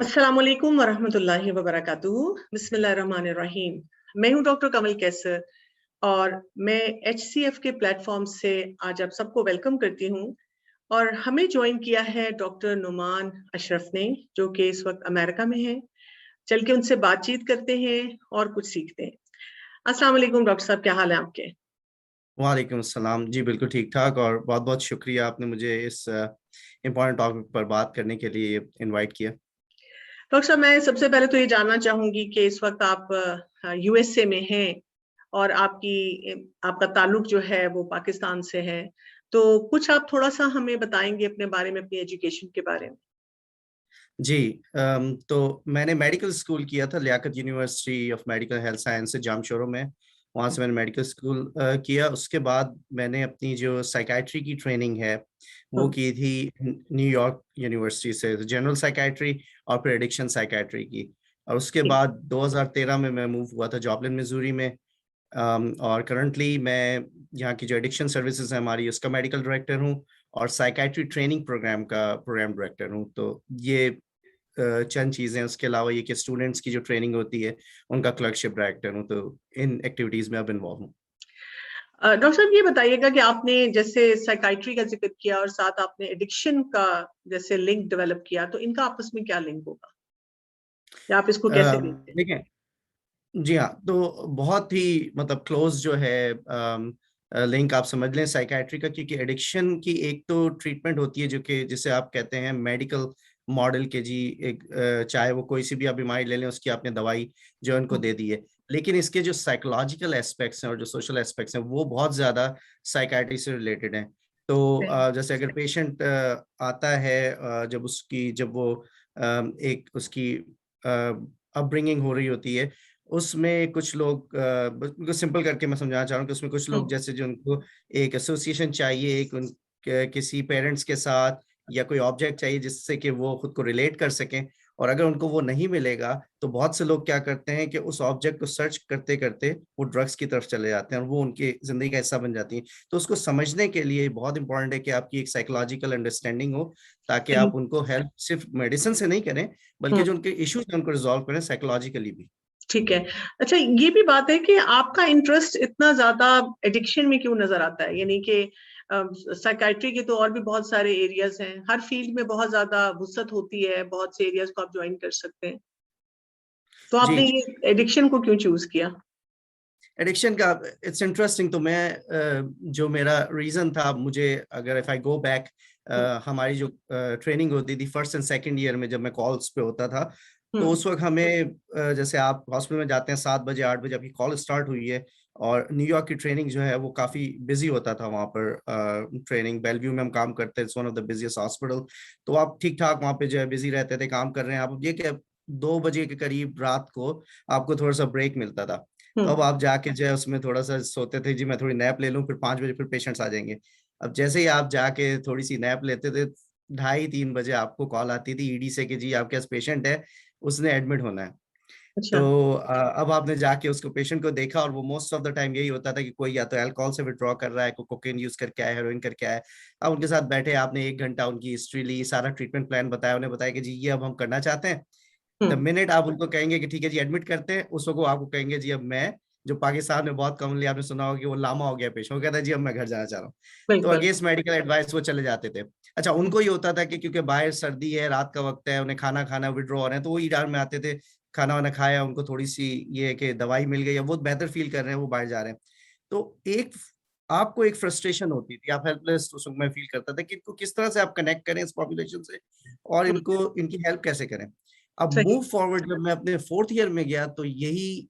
अस्सलामुअलैकुम वरहमतुल्लाहि वबरकातुहू। बिस्मिल्लाहिर्रहमानिर्रहीम। मैं हूं डॉक्टर कमल कैसर और मैं HCF के प्लेटफॉर्म से आज आप सबको वेलकम करती हूं। और हमें ज्वाइन किया है डॉक्टर नुमान अशरफ ने, जो कि इस वक्त अमेरिका में है। चल के उनसे बातचीत करते हैं और कुछ सीखते हैं। अस्सलाम वालेकुम डॉक्टर साहब, क्या हाल है आपके? वालेकुम अस्सलाम जी, बिल्कुल ठीक ठाक। और बहुत बहुत शुक्रिया, आपने मुझे इस इम्पोर्टेंट टॉपिक पर बात करने के लिए इनवाइट किया। डॉक्टर साहब, मैं सबसे पहले तो ये जानना चाहूंगी कि इस वक्त आप USA में हैं और आपका ताल्लुक जो है वो पाकिस्तान से है। तो कुछ आप थोड़ा सा हमें बताएंगे अपने बारे में, अपनी एजुकेशन के बारे में? जी, तो मैंने मेडिकल स्कूल किया था Liaquat University of Medical Health Science Jamshoro में। वहाँ से मैंने मेडिकल स्कूल किया। उसके बाद मैंने अपनी जो साइकाइट्री की ट्रेनिंग है वो हम्म। की थी न्यूयॉर्क यूनिवर्सिटी से, जनरल साइकाइट्री और फिर एडिक्शन साइकाइट्री की। और उसके ठीक। बाद 2013 में मैं मूव हुआ था जॉपलिन मिजूरी में। और करंटली मैं यहाँ की जो एडिक्शन सर्विसेज है हमारी, उसका मेडिकल डायरेक्टर हूँ और साइकाइट्री ट्रेनिंग प्रोग्राम का प्रोग्राम डायरेक्टर हूँ। तो ये चंद चीजें। उसके अलावा ये कि स्टूडेंट्स की जो ट्रेनिंग होती है उनका क्लर्कशिप डायरेक्टर हूँ। तो इन एक्टिविटीज में अब इन्वॉल्व हूँ। डॉक्टर साहब, ये बताइएगा कि आपने जैसे साइकाइट्री का जिक्र किया और साथ आपने एडिक्शन का जैसे लिंक डेवलप किया, तो इनका आपस में क्या लिंक होगा या आप इसको कैसे देखते हैं? देखिए, जी हाँ, तो बहुत ही मतलब क्लोज जो है लिंक आप समझ लें साइकाइट्री का, क्योंकि एडिक्शन की एक तो ट्रीटमेंट होती है जो कि जिसे आप कहते हैं मेडिकल मॉडल के जी। एक चाहे वो कोई सी भी आप बीमारी ले लें, उसकी आपने दवाई जो है उनको हम्म। दे दी है। लेकिन इसके जो साइकोलॉजिकल एस्पेक्ट्स हैं और जो सोशल एस्पेक्ट्स हैं वो बहुत ज्यादा साइकाइट्री से रिलेटेड हैं। तो सही। जैसे अगर पेशेंट आता है, जब वो एक उसकी अपब्रिंगिंग हो रही होती है, उसमें कुछ लोग बिल्कुल सिंपल करके मैं समझाना चाह रहा हूँ कि उसमें कुछ लोग हम्म। जैसे जो उनको एक एसोसिएशन चाहिए, एक किसी पेरेंट्स के साथ, या कोई ऑब्जेक्ट चाहिए जिससे कि वो खुद को रिलेट कर सकें। और अगर उनको वो नहीं मिलेगा तो बहुत से लोग क्या करते हैं कि उस ऑब्जेक्ट को सर्च करते करते वो ड्रग्स की तरफ चले जाते हैं और वो उनकी जिंदगी का हिस्सा बन जाती है। तो उसको समझने के लिए बहुत इंपॉर्टेंट है कि आपकी एक साइकोलॉजिकल अंडरस्टैंडिंग हो, ताकि सही। आप उनको हेल्प सिर्फ मेडिसिन से नहीं करें, बल्कि हम्म। जो उनके इश्यूज हैं उनको रिजॉल्व करें साइकोलॉजिकली भी। ठीक है। अच्छा, ये भी बात है कि आपका इंटरेस्ट इतना ज्यादा एडिक्शन में क्यों नजर आता है? यानी कि साइकाइट्री के तो और भी बहुत सारे एरियाज हैं, हर फील्ड में बहुत ज्यादा वुसअत होती है, बहुत से एरियाज को आप ज्वाइन कर सकते हैं। तो आपने जी, ये एडिक्शन को क्यों चूज किया? एडिक्शन का इट्स इंटरेस्टिंग। तो मैं जो मेरा रीजन था, मुझे अगर इफ आई गो बैक, हम्म। हमारी जो ट्रेनिंग होती थी फर्स्ट एंड सेकंड ईयर में, जब मैं कॉल्स पे होता था, तो हम्म। उस वक्त हमें जैसे आप हॉस्पिटल में जाते हैं 7 बजे 8 बजे आपकी कॉल स्टार्ट हुई है, और न्यूयॉर्क की ट्रेनिंग जो है वो काफी बिजी होता था वहाँ पर। ट्रेनिंग बेलव्यू में हम काम करते हैं, it's one of the busiest hospital. तो आप ठीक ठाक वहाँ पे जो है बिजी रहते थे, काम कर रहे हैं आप। ये कि 2 बजे के करीब रात को आपको थोड़ा सा ब्रेक मिलता था। तो अब हम्म। आप जाके जो है उसमें थोड़ा सा सोते थे, जी मैं थोड़ी नैप ले लूं, फिर 5 बजे फिर पेशेंट्स आ जाएंगे। अब जैसे ही आप जाके थोड़ी सी नैप लेते थे, 2:30 3 बजे आपको कॉल आती थी ईडी से कि जी आपके पास पेशेंट है, उसने एडमिट होना है। अच्छा। तो अब आपने जाके उसको पेशेंट को देखा, और वो मोस्ट ऑफ द टाइम यही होता था कि कोई या तो अल्कोहल से विड्रॉ कर रहा है, कोई कोकेन यूज करके आया, हेरोइन करके आया है। अब उनके साथ बैठे आपने 1 घंटा उनकी हिस्ट्री ली, सारा ट्रीटमेंट प्लान बताया, उन्हें बताया कि जी ये अब हम करना चाहते हैं। The hmm. मिनट आप उनको कहेंगे कि ठीक है जी एडमिट करते हैं, उस वक्त वो आपको कहेंगे जी अब मैं, जो पाकिस्तान में बहुत कॉमनली आपने सुना होगा कि वो लामा हो गया पेशेंट, वो कहता है जी अब मैं घर जाना चाह रहा हूँ। तो बिल्कुल। अगेंस्ट मेडिकल एडवाइस वो चले जाते थे। अच्छा, उनको ये होता था कि क्योंकि बाहर सर्दी है, रात का वक्त है, उन्हें खाना खाना, विड्रॉ हो रहे हैं, तो वो ईडार में आते थे, खाना वाना खाया, उनको थोड़ी सी ये है कि दवाई मिल गई है, वो बेहतर फील कर रहे हैं, वो बाहर जा रहे हैं। तो एक आपको एक फ्रस्ट्रेशन होती थी, आप हेल्पलेस उस वक्त मैं फील करता था कि इनको किस तरह से आप कनेक्ट करें इस पॉपुलेशन से, और हम्म। इनको इनकी हेल्प कैसे करें। अब सही। मूव फॉरवर्ड जब मैं अपने फोर्थ ईयर में गया तो यही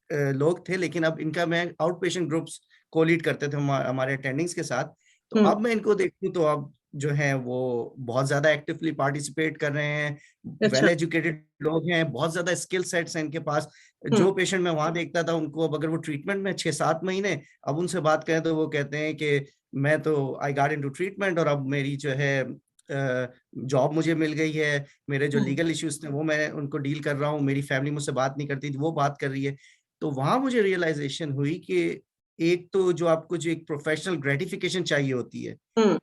लोग थे, लेकिन अब इनका मैं आउट पेशेंट ग्रुप्स को लीड करते थे हमारे अटेंडिंग्स के साथ। तो हम्म। अब मैं इनको देखूं तो अब जो है वो बहुत ज्यादा एक्टिवली पार्टिसिपेट कर रहे हैं, अच्छा। वेल एजुकेटेड लोग हैं, बहुत ज्यादा स्किल सेट्स हैं इनके पास। हम्म। जो पेशेंट मैं वहां देखता था उनको अब अगर वो ट्रीटमेंट में 6 7 महीने, अब उनसे बात करें तो वो कहते हैं कि मैं तो आई गॉट इनटू ट्रीटमेंट, और अब मेरी जो है जॉब मुझे मिल गई है, मेरे जो हम्म। लीगल इश्यूज थे वो मैं उनको डील कर रहा हूँ, मेरी फैमिली मुझसे बात नहीं करती थी, वो बात कर रही है। तो वहां मुझे रियलाइजेशन हुई कि एक तो जो आपको जो एक प्रोफेशनल ग्रेटिफिकेशन चाहिए होती है,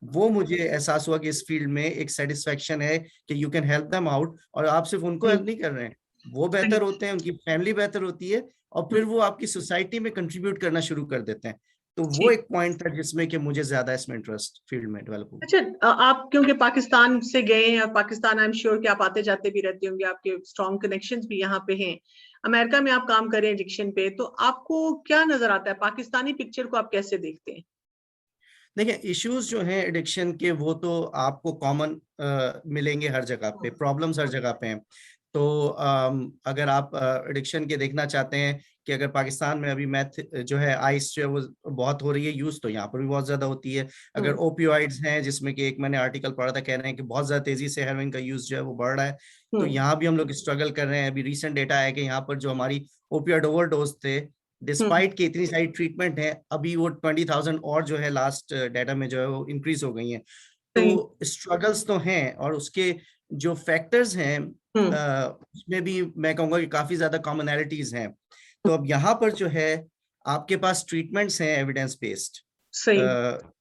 वो मुझे एहसास हुआ कि इस फील्ड में एक सेटिस्फेक्शन है कि you can help them out, और आप सिर्फ उनको हेल्प नहीं कर रहे हैं, वो बेहतर होते हैं, उनकी फैमिली बेहतर होती है, और फिर वो आपकी सोसाइटी में कंट्रीब्यूट करना शुरू कर देते हैं। तो वो एक पॉइंट था जिसमें कि मुझे ज्यादा इसमें इंटरेस्ट फील्ड में डेवलप हुआ। अच्छा, आप क्योंकि पाकिस्तान से गए हैं और पाकिस्तान आई एम श्योर कि आप आते जाते भी रहते होंगे, आपके स्ट्रॉन्ग कनेक्शंस भी यहाँ पे हैं, अमेरिका में आप काम कर रहे हैं एडिक्शन पे, तो आपको क्या नजर आता है, पाकिस्तानी पिक्चर को आप कैसे देखते हैं? देखिए, इश्यूज जो हैं एडिक्शन के वो तो आपको कॉमन मिलेंगे हर जगह पे, प्रॉब्लम्स हर जगह पे हैं। तो अगर आप एडिक्शन के देखना चाहते हैं कि अगर पाकिस्तान में अभी मैथ जो है आइस जो है वो बहुत हो रही है यूज, तो यहाँ पर भी बहुत ज्यादा होती है। अगर ओपियोइड्स हैं, जिसमें कि एक मैंने आर्टिकल पढ़ा था, कह रहे हैं कि बहुत ज्यादा तेजी से हेरोइन का यूज जो है वो बढ़ रहा है, तो यहाँ भी हम लोग स्ट्रगल कर रहे हैं। अभी रिसेंट डेटा है कि यहाँ पर जो हमारी ओपियोइड ओवरडोज थे, डिस्पाइट के इतनी सारी ट्रीटमेंट है, अभी वो 20,000 और जो है लास्ट डाटा में जो है वो इंक्रीज हो गई हैं। तो स्ट्रगल्स तो हैं, और उसके जो फैक्टर्स हैं उसमें भी मैं कहूँगा कि काफी ज्यादा कॉमनैलिटीज हैं। तो अब यहाँ पर जो है आपके पास ट्रीटमेंट्स हैं एविडेंस बेस्ड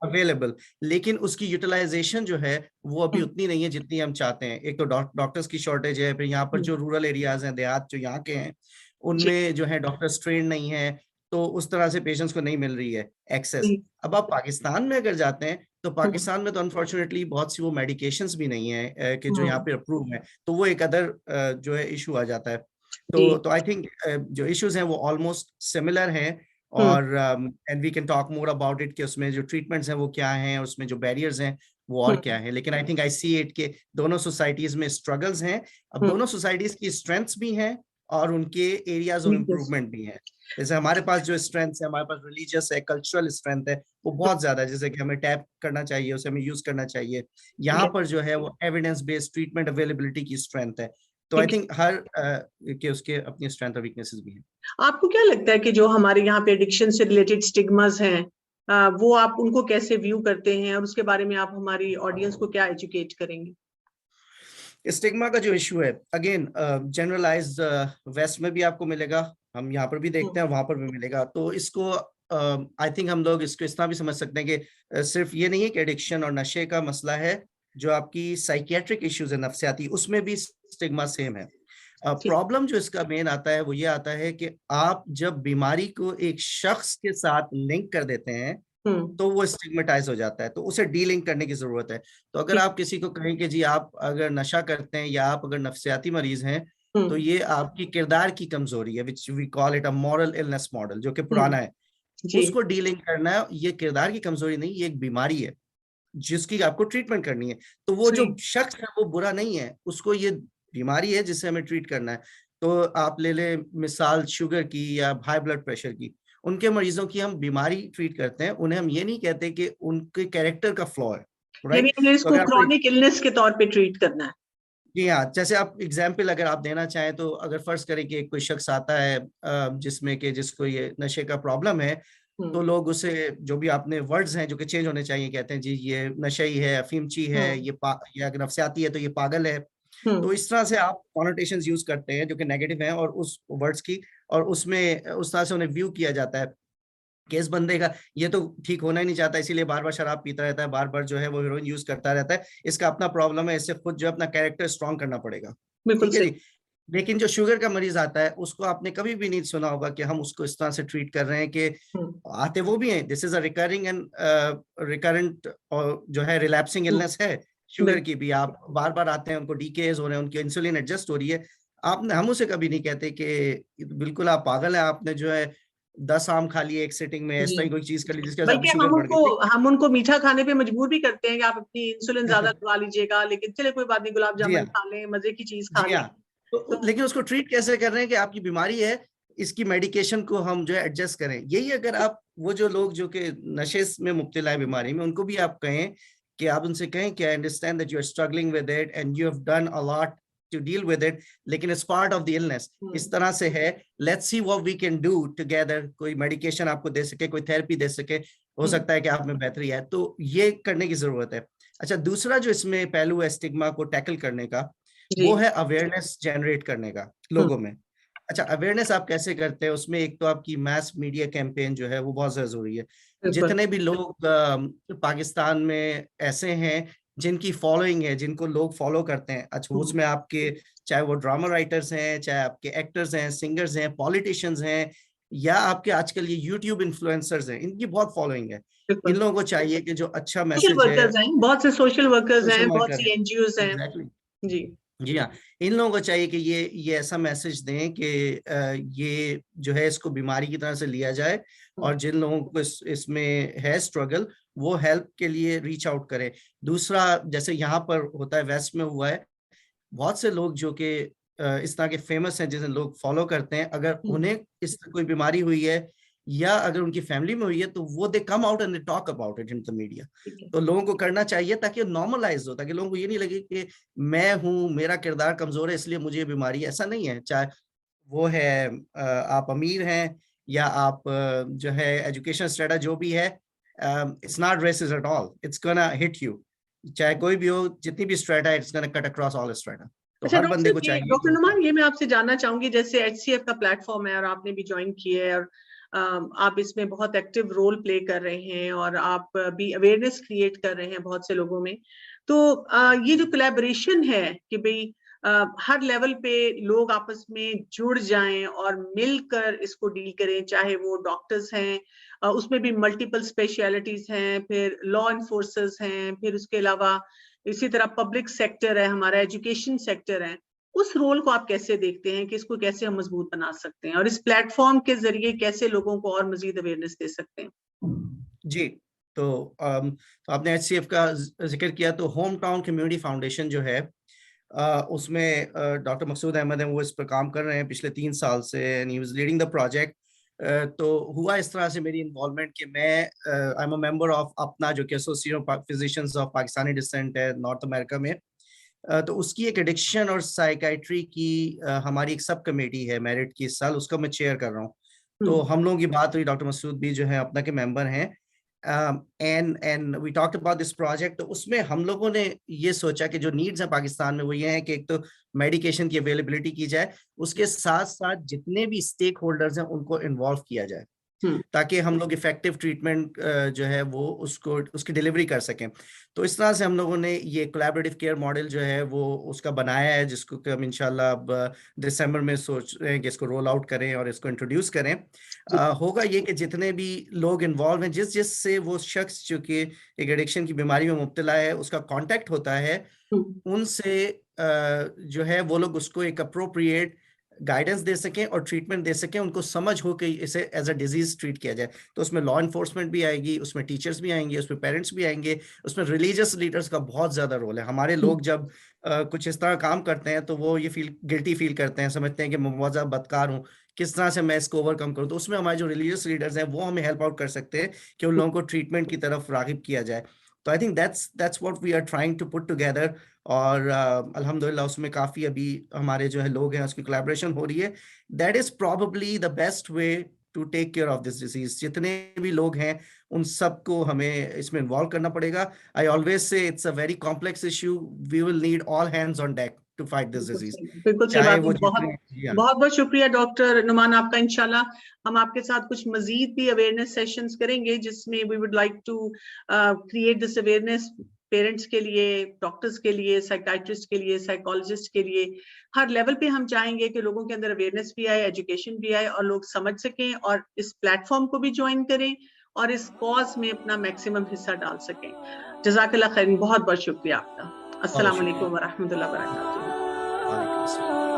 अवेलेबल, लेकिन उसकी यूटिलाइजेशन जो है वो अभी उतनी नहीं है जितनी हम चाहते हैं। एक तो डॉक्टर्स की शॉर्टेज है, फिर यहाँ पर जो रूरल एरियाज हैं, देहात जो यहाँ के हैं, उनमें जो है डॉक्टर्स ट्रेन नहीं है, तो उस तरह से पेशेंट्स को नहीं मिल रही है एक्सेस। अब आप पाकिस्तान में अगर जाते हैं तो पाकिस्तान में तो अनफॉर्चुनेटली बहुत सी वो मेडिकेशंस भी नहीं है कि जो यहाँ पे अप्रूव है, तो वो एक अदर जो है इशू आ जाता है। तो आई थिंक जो इश्यूज हैं वो ऑलमोस्ट सिमिलर हैं, और and we can talk more about it कि उसमें जो ट्रीटमेंट्स हैं वो क्या हैं, उसमें जो बैरियर्स हैं वो और क्या है। लेकिन I think I see it के दोनों सोसाइटीज में स्ट्रगल्स हैं। अब दोनों सोसाइटीज की स्ट्रेंथ्स भी हैं और उनके एरियाज ऑफ इम्प्रूवमेंट भी हैं। जैसे हमारे पास जो स्ट्रेंथ है, हमारे पास रिलीजियस है, कल्चरल स्ट्रेंथ है, वो बहुत ज्यादा है, जैसे कि हमें टैप करना चाहिए, उसे हमें यूज करना चाहिए। यहाँ पर जो है वो एविडेंस बेस्ड ट्रीटमेंट अवेलेबिलिटी की स्ट्रेंथ है। तो आई थिंक हर के उसके अपनी स्ट्रेंथ और वीकनेसेस भी हैं। आपको क्या लगता है कि जो हमारे यहाँ पे एडिक्शन से रिलेटेड स्टिग्मास हैं, वो आप उनको कैसे व्यू करते हैं, और उसके बारे में आप हमारी ऑडियंस को क्या एजुकेट करेंगे? स्टिग्मा का जो इशू है, अगेन जनरलाइज वेस्ट में भी आपको मिलेगा, हम यहाँ पर भी देखते हैं, वहां पर भी मिलेगा। तो इसको आई थिंक हम लोग इसको इस तरह भी समझ सकते हैं कि सिर्फ ये नहीं है कि एडिक्शन और नशे का मसला है, जो आपकी साइकियाट्रिक इश्यूज है, नफ्सियाती, उसमें भी स्टिग्मा सेम है। प्रॉब्लम जो इसका मेन आता है वो ये आता है कि आप जब बीमारी को एक शख्स के साथ लिंक कर देते हैं तो वो स्टिग्मेटाइज हो जाता है, तो उसे डीलिंग करने की जरूरत है। तो अगर आप किसी को कहें कि जी आप अगर नशा करते हैं या आप अगर नफ्सियाती मरीज हैं, तो ये आपकी किरदार की कमजोरी है, which we call it a moral illness model, जो कि पुराना है। उसको डीलिंग करना है, ये किरदार की कमजोरी नहीं, ये एक बीमारी है जिसकी आपको ट्रीटमेंट करनी है। तो वो जो शख्स है वो बुरा नहीं है, उसको ये बीमारी है जिससे हमें ट्रीट करना है। तो आप ले ले मिसाल शुगर की या हाई ब्लड प्रेशर की, उनके मरीजों की हम बीमारी ट्रीट करते हैं, उन्हें हम ये नहीं कहते कि उनके कैरेक्टर का फ्लॉ है, राइट? यानी इसको क्रॉनिक इलनेस के तौर पे ट्रीट करना है। जी हाँ, जैसे आप एग्जाम्पल अगर आप देना चाहें तो अगर फर्ज करें कि कोई शख्स आता है जिसमें कि जिसको ये नशे का प्रॉब्लम है, तो लोग उसे जो भी आपने वर्ड्स हैं जो कि चेंज होने चाहिए, कहते हैं जी ये नशई है, अफीमची है, ये अगर नफ्सियाती है तो ये पागल है। तो इस तरह से आप कॉनोटेशंस यूज करते हैं जो कि नेगेटिव हैं और उस वर्ड्स की, और उसमें उस तरह से उन्हें व्यू किया जाता है कि इस बंदे का ये तो ठीक होना ही नहीं चाहता, इसीलिए बार बार शराब पीता रहता है, बार बार जो है वो हीरोइन यूज करता रहता है, इसका अपना प्रॉब्लम है, इससे खुद जो अपना कैरेक्टर स्ट्रॉन्ग करना पड़ेगा। ठीक है जी। लेकिन जो शुगर का मरीज आता है उसको आपने कभी भी नहीं सुना होगा कि हम उसको इस तरह से ट्रीट कर रहे हैं कि आते वो भी हैं, this is a recurring and recurrent जो है रिलैप्सिंग इलनेस है शुगर की भी, आप बार बार आते हैं, उनको डीकेज हो रहे हैं, उनकी इंसुलिन एडजस्ट हो रही है। आपने हम उसे कभी नहीं कहते कि बिल्कुल आप पागल है, आपने जो है 10 आम खा लिए एक सिटिंग में, ऐसा ही कोई चीज कर ली जिसके वजह से बल्कि शुगर बढ़ गई। हम उनको मीठा खाने पे मजबूर भी करते हैं कि आप अपनी इंसुलिन ज्यादा लगवा लीजिएगा, लेकिन चले कोई बात नहीं, गुलाब जामुन खा लें, मजे की चीज खा लें। तो लेकिन उसको ट्रीट कैसे कर रहे हैं कि आपकी बीमारी है, इसकी मेडिकेशन को हम जो है एडजस्ट करें। यही अगर आप वो जो लोग जो कि नशे में मुब्तला है बीमारी में, उनको भी आप कहें कि आप उनसे कहें कि I understand that you are struggling with it and you have done a lot to deal with it, लेकिन it's part of the illness, इस तरह से है, let's see what we can do together. कोई मेडिकेशन आपको दे सके, कोई थेरेपी दे सके, हो सकता है कि आप में बेहतरी है। तो ये करने की जरूरत है। अच्छा, दूसरा जो इसमें पहलू है स्टिग्मा को टैकल करने का, वो है अवेयरनेस जनरेट करने का लोगों में। अच्छा, अवेयरनेस आप कैसे करते हैं? उसमें एक तो आपकी मास मीडिया कैंपेन जो है वो बहुत जरूरी है। बिल्कुल। जितने भी लोग पाकिस्तान में ऐसे हैं जिनकी फॉलोइंग है, जिनको लोग फॉलो करते हैं, अच्छा उसमें आपके चाहे वो ड्रामा राइटर्स हैं, चाहे आपके एक्टर्स हैं, सिंगर्स हैं, पॉलिटिशियंस हैं, या आपके आजकल ये यूट्यूब इन्फ्लुएंसर्स हैं, इनकी बहुत फॉलोइंग है। इन बिल्कुल। लोगों को चाहिए कि जो अच्छा सोशल मैसेज है, वर्कर्स हैं, बहुत से सोशल वर्कर्स सोशल हैं, बहुत वर्कर सी है, एनजीओज हैं। एग्जैक्टली। जी। जी हाँ, इन लोगों को चाहिए कि ये ऐसा मैसेज दें कि ये जो है इसको बीमारी की तरह से लिया जाए, और जिन लोगों को इसमें है स्ट्रगल, वो हेल्प के लिए रीच आउट करें। दूसरा, जैसे यहाँ पर होता है, वेस्ट में हुआ है, बहुत से लोग जो कि इस तरह के फेमस हैं, जिन्हें लोग फॉलो करते हैं, अगर उन्हें इस तरह कोई बीमारी हुई है या अगर उनकी फैमिली में हुई है, तो वो they come out and they talk about it in the media. ठीक है। तो लोगों को करना चाहिए ताकि नॉर्मलाइज हो, ताकि लोगों को ये नहीं लगे कि मैं हूं, मेरा किरदार कमजोर है इसलिए मुझे ये बीमारी है। ऐसा नहीं है। चाहे वो है आप अमीर हैं या आप जो है एजुकेशन स्टेटस जो भी है, it's not racist at all, it's gonna hit you. चाहे कोई भी हो, जितनी भी स्ट्रेटा है, it's gonna cut across all strata. तो अच्छा हर डॉक्टर बंदे साहब, को ये चाहिए डॉक्टर कि नुमान, ये मैं आपसे जानना चाहूंगी, जैसे एचसीएफ का प्लेटफॉर्म है और आपने भी ज्वाइन किया है, और आप इसमें बहुत एक्टिव रोल प्ले कर रहे हैं और आप भी अवेयरनेस क्रिएट कर रहे हैं बहुत से लोगों में। तो ये जो कोलैबोरेशन है कि भाई हर लेवल पे लोग आपस में जुड़ जाएं और मिलकर इसको डील करें, चाहे वो डॉक्टर्स हैं, उसमें भी मल्टीपल स्पेशलिटीज हैं, फिर लॉ इन्फोर्सर्स हैं, फिर उसके अलावा इसी तरह पब्लिक सेक्टर है, हमारा एजुकेशन सेक्टर है। उस रोल को आप कैसे देखते हैं कि इसको कैसे हम मजबूत बना सकते हैं और इस प्लेटफॉर्म के जरिए कैसे लोगों को और मजीद अवेयरनेस दे सकते हैं? जी। तो आपने एचसीएफ का जिक्र किया, तो होम टाउन कम्युनिटी फाउंडेशन जो है, उसमें डॉक्टर मकसूद अहमद हैं, वो इस पर काम कर रहे हैं पिछले 3 साल से, and he was leading the project. तो हुआ इस तरह से मेरी इन्वॉल्वमेंट कि मैं I am a member of अपना, जो कि association of physicians of Pakistani descent है नॉर्थ अमेरिका में। तो उसकी एक एडिक्शन और साइकाइट्री की हमारी एक सब कमेटी है मेरिट की, इस साल उसका मैं चेयर कर रहा हूँ। तो हम लोगों की बात हुई, डॉक्टर मसूद भी जो है अपना के मेंबर हैं, and we talked about this project. तो उसमें हम लोगों ने ये सोचा कि जो नीड्स हैं पाकिस्तान में वो ये है कि एक तो मेडिकेशन की अवेलेबिलिटी की जाए, उसके साथ साथ जितने भी स्टेक होल्डर्स हैं उनको इन्वॉल्व किया जाए, हम्म। ताकि हम लोग इफेक्टिव ट्रीटमेंट जो है वो उसको उसकी डिलीवरी कर सकें। तो इस तरह से हम लोगों ने ये कोलैबोरेटिव केयर मॉडल जो है वो उसका बनाया है, जिसको कि हम इंशाल्लाह अब दिसंबर में सोच रहे हैं कि इसको रोल आउट करें और इसको इंट्रोड्यूस करें। होगा ये कि जितने भी लोग इन्वॉल्व हैं, जिस से वो शख्स जो कि एक एडिक्शन की बीमारी में मुब्तला है, उसका कांटेक्ट होता है, उनसे जो है वो लोग उसको एक अप्रोप्रिएट गाइडेंस दे सकें और ट्रीटमेंट दे सकें, उनको समझ हो कि इसे एज अ डिजीज ट्रीट किया जाए। तो उसमें लॉ इन्फोर्समेंट भी आएगी, उसमें टीचर्स भी आएंगे, उसमें पेरेंट्स भी आएंगे, उसमें रिलीजियस लीडर्स का बहुत ज्यादा रोल है। हमारे लोग जब कुछ इस तरह काम करते हैं तो वो ये गिल्टी फील करते हैं, समझते हैं कि मैं बहुत ज्यादा बदकार हूँ, किस तरह से मैं इसको ओवरकम करूँ। तो उसमें हमारे जो रिलीजियस लीडर्स हैं वो हमें हेल्प आउट कर सकते हैं कि उन लोगों को ट्रीटमेंट की तरफ रागिब किया जाए। तो I think that's what we are trying to put together. और अल्हम्दुलिल्लाह उसमें काफ़ी अभी हमारे जो है लोग हैं, उसकी कोलैबोरेशन हो रही है। That is probably the best way to take care of this disease. जितने भी लोग हैं उन सबको हमें इसमें इन्वॉल्व करना पड़ेगा। I always say it's a very complex issue, we will need all hands on deck to fight this disease, बिल्कुल सही चाहे बात है। वो बहुत जितने। बहुत बहुत शुक्रिया डॉक्टर नुमान आपका। इंशाल्लाह हम आपके साथ कुछ मजीद भी अवेयरनेस सेशंस करेंगे, जिसमें we would like to create this awareness parents के लिए, डॉक्टर्स के लिए, साइकाइट्रिस्ट के लिए, साइकोलॉजिस्ट के लिए। हर लेवल पे हम चाहेंगे कि लोगों के अंदर अवेयरनेस भी आए, एजुकेशन भी आए और लोग समझ सकें और इस प्लेटफॉर्म को भी ज्वाइन करें और इस कॉज में अपना मैक्सिमम हिस्सा डाल सकें। जज़ाकल्लाह खैर, बहुत बहुत शुक्रिया आपका। अस्सलाम वालेकुम व रहमतुल्लाहि व बरकातहू।